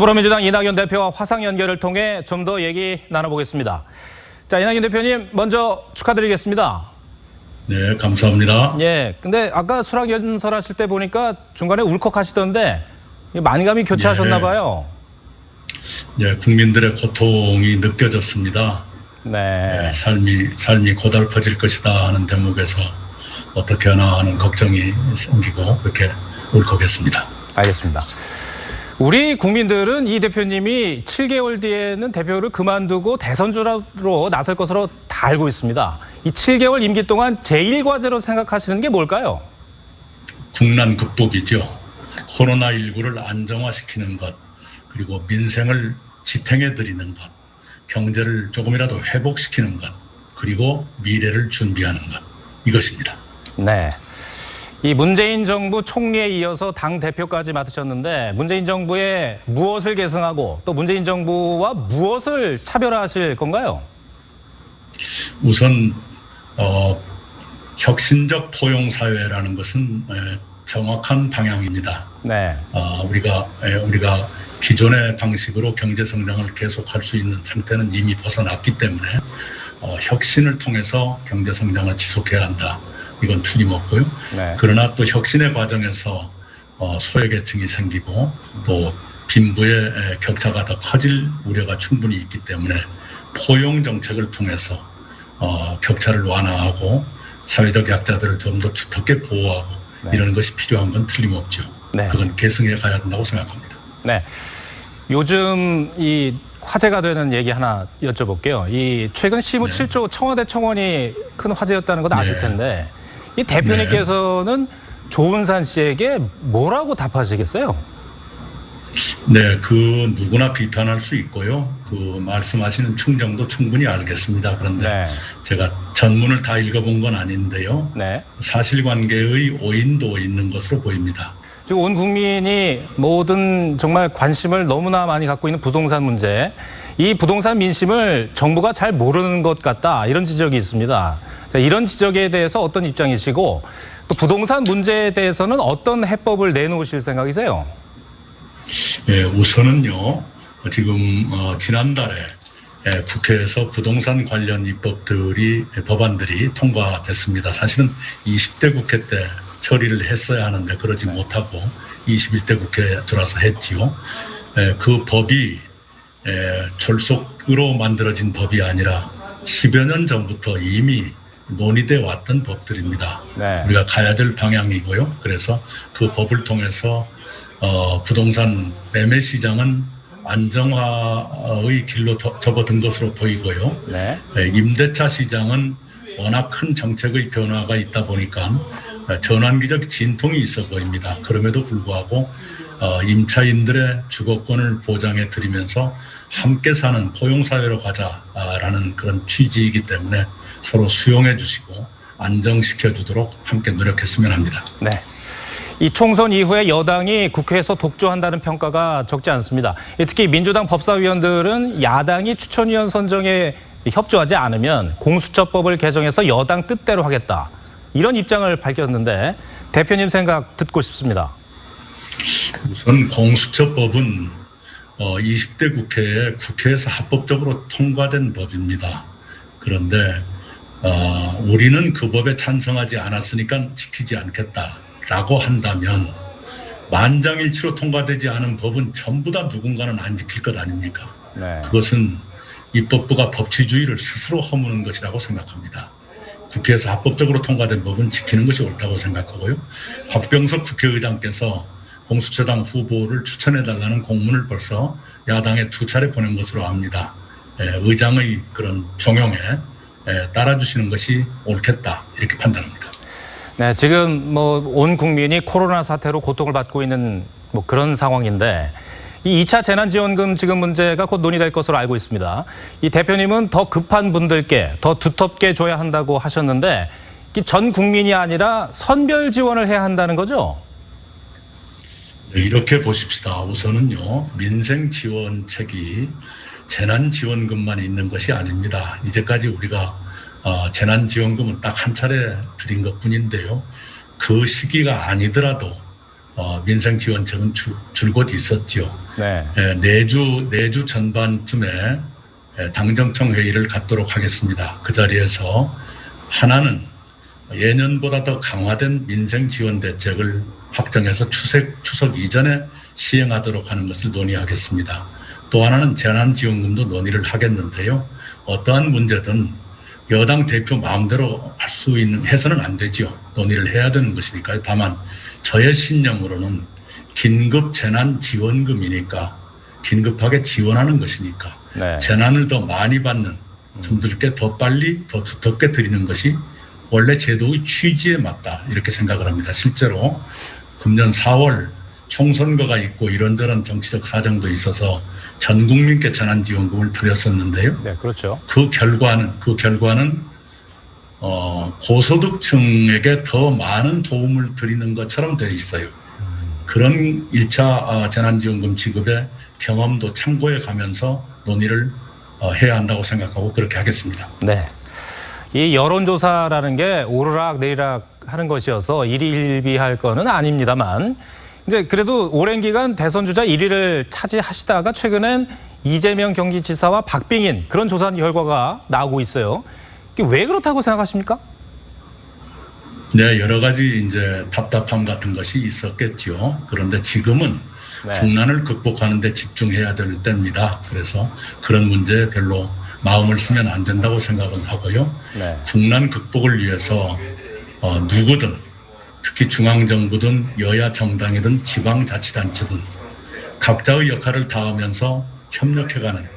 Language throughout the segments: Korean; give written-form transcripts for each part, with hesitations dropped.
더불어민주당 이낙연 대표와 화상 연결을 통해 좀 더 얘기 나눠보겠습니다. 자, 이낙연 대표님 먼저 축하드리겠습니다. 네, 감사합니다. 예, 근데 아까 수락연설 하실 때 보니까 중간에 울컥하시던데 만감이 교차하셨나 봐요. 예, 국민들의 고통이 느껴졌습니다. 네. 예, 삶이 고달퍼질 것이다 하는 대목에서 어떻게 하나 하는 걱정이 생기고 그렇게 울컥했습니다. 알겠습니다. 우리 국민들은 이 대표님이 7개월 뒤에는 대표를 그만두고 대선주로 나설 것으로 다 알고 있습니다. 이 7개월 임기 동안 제1과제로 생각하시는 게 뭘까요? 국난 극복이죠. 코로나19를 안정화시키는 것, 그리고 민생을 지탱해 드리는 것, 경제를 조금이라도 회복시키는 것, 그리고 미래를 준비하는 것, 이것입니다. 네. 이 문재인 정부 총리에 이어서 당 대표까지 맡으셨는데 문재인 정부에 무엇을 계승하고 또 문재인 정부와 무엇을 차별화하실 건가요? 우선 혁신적 포용사회라는 것은 정확한 방향입니다. 네. 우리가 기존의 방식으로 경제 성장을 계속할 수 있는 상태는 이미 벗어났기 때문에 혁신을 통해서 경제 성장을 지속해야 한다. 이건 틀림없고요. 네. 그러나 또 혁신의 과정에서 소외계층이 생기고 또 빈부의 격차가 더 커질 우려가 충분히 있기 때문에 포용 정책을 통해서 격차를 완화하고 사회적 약자들을 좀 더 두텁게 보호하고 네. 이런 것이 필요한 건 틀림없죠. 네. 그건 계승해 가야 한다고 생각합니다. 네. 요즘 이 화제가 되는 얘기 하나 여쭤볼게요. 이 최근 시무 7조 청와대 청원이 큰 화제였다는 건 아실 텐데 이 대표님께서는 조은산 씨에게 뭐라고 답하시겠어요? 네, 그 누구나 비판할 수 있고요. 그 말씀하시는 충정도 충분히 알겠습니다. 그런데 네. 제가 전문을 다 읽어본 건 아닌데요. 네. 사실관계의 오인도 있는 것으로 보입니다. 지금 온 국민이 모든 정말 관심을 너무나 많이 갖고 있는 부동산 문제, 이 부동산 민심을 정부가 잘 모르는 것 같다 이런 지적이 있습니다. 자, 이런 지적에 대해서 어떤 입장이시고 또 부동산 문제에 대해서는 어떤 해법을 내놓으실 생각이세요? 예, 우선은요. 지금 지난달에 국회에서 부동산 관련 법안들이 통과됐습니다. 사실은 20대 국회 때 처리를 했어야 하는데 그러지 못하고 21대 국회에 들어와서 했지요. 그 법이 졸속으로 만들어진 법이 아니라 10여 년 전부터 이미 논의돼 왔던 법들입니다. 네. 우리가 가야 될 방향이고요. 그래서 그 법을 통해서 부동산 매매 시장은 안정화의 길로 접어든 것으로 보이고요. 네. 임대차 시장은 워낙 큰 정책의 변화가 있다 보니까 전환기적 진통이 있어 보입니다. 그럼에도 불구하고 임차인들의 주거권을 보장해 드리면서 함께 사는 포용사회로 가자라는 그런 취지이기 때문에 서로 수용해 주시고 안정시켜 주도록 함께 노력했으면 합니다. 네. 이 총선 이후에 여당이 국회에서 독주한다는 평가가 적지 않습니다. 특히 민주당 법사위원들은 야당이 추천위원 선정에 협조하지 않으면 공수처법을 개정해서 여당 뜻대로 하겠다. 이런 입장을 밝혔는데 대표님 생각 듣고 싶습니다. 우선 공수처법은 20대 국회에서 합법적으로 통과된 법입니다. 그런데 우리는 그 법에 찬성하지 않았으니까 지키지 않겠다라고 한다면 만장일치로 통과되지 않은 법은 전부 다 누군가는 안 지킬 것 아닙니까? 네. 그것은 입법부가 법치주의를 스스로 허무는 것이라고 생각합니다. 국회에서 합법적으로 통과된 법은 지키는 것이 옳다고 생각하고요. 박병석 국회의장께서 공수처장 후보를 추천해달라는 공문을 벌써 야당에 2차례 보낸 것으로 압니다. 의장의 그런 종용에 따라주시는 것이 옳겠다 이렇게 판단합니다. 네, 지금 온 국민이 코로나 사태로 고통을 받고 있는 그런 상황인데 이 2차 재난지원금 지금 문제가 곧 논의될 것으로 알고 있습니다. 이 대표님은 더 급한 분들께 더 두텁게 줘야 한다고 하셨는데 전 국민이 아니라 선별 지원을 해야 한다는 거죠? 네, 이렇게 보십시다. 우선은요. 민생지원책이 재난지원금만 있는 것이 아닙니다. 이제까지 우리가 재난지원금은 딱 한 차례 드린 것뿐인데요. 그 시기가 아니더라도 민생 지원책은 줄곧 있었죠. 네. 내주 전반쯤에 당정청 회의를 갖도록 하겠습니다. 그 자리에서 하나는 예년보다 더 강화된 민생 지원 대책을 확정해서 추석 이전에 시행하도록 하는 것을 논의하겠습니다. 또 하나는 재난지원금도 논의를 하겠는데요. 어떠한 문제든 여당 대표 마음대로 할 수 있는 해서는 안 되죠. 논의를 해야 되는 것이니까요. 다만 저의 신념으로는 긴급 재난지원금이니까 긴급하게 지원하는 것이니까 네. 재난을 더 많이 받는 분들께 더 빨리 더 두텁게 드리는 것이 원래 제도의 취지에 맞다 이렇게 생각을 합니다. 실제로 금년 4월 총선거가 있고 이런저런 정치적 사정도 있어서 전 국민께 재난지원금을 드렸었는데요. 네, 그렇죠. 그 결과는 고소득층에게 더 많은 도움을 드리는 것처럼 되어 있어요. 그런 1차 재난지원금 지급의 경험도 참고해 가면서 논의를 해야 한다고 생각하고 그렇게 하겠습니다. 네. 이 여론조사라는 게 오르락 내리락 하는 것이어서 일희일비할 거는 아닙니다만 이제 그래도 오랜 기간 대선 주자 1위를 차지하시다가 최근엔 이재명 경기지사와 박빙인 그런 조사 결과가 나오고 있어요. 이게 왜 그렇다고 생각하십니까? 네, 여러 가지 이제 답답함 같은 것이 있었겠죠. 그런데 지금은 네. 국난을 극복하는 데 집중해야 될 때입니다. 그래서 그런 문제에 별로 마음을 쓰면 안 된다고 생각은 하고요. 네. 국난 극복을 위해서 누구든 특히 중앙정부든 여야 정당이든 지방자치단체든 각자의 역할을 다하면서 협력해가는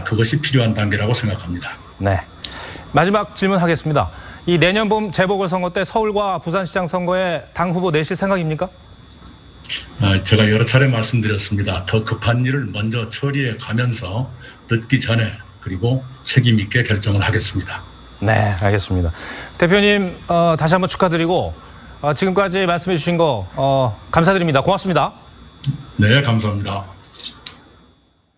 그것이 필요한 단계라고 생각합니다. 네. 마지막 질문하겠습니다. 이 내년 봄 재보궐선거 때 서울과 부산시장 선거에 당 후보 내실 생각입니까? 제가 여러 차례 말씀드렸습니다. 더 급한 일을 먼저 처리해 가면서 늦기 전에 그리고 책임 있게 결정을 하겠습니다. 네, 알겠습니다. 대표님 다시 한번 축하드리고 지금까지 말씀해 주신 거 감사드립니다. 고맙습니다. 네, 감사합니다.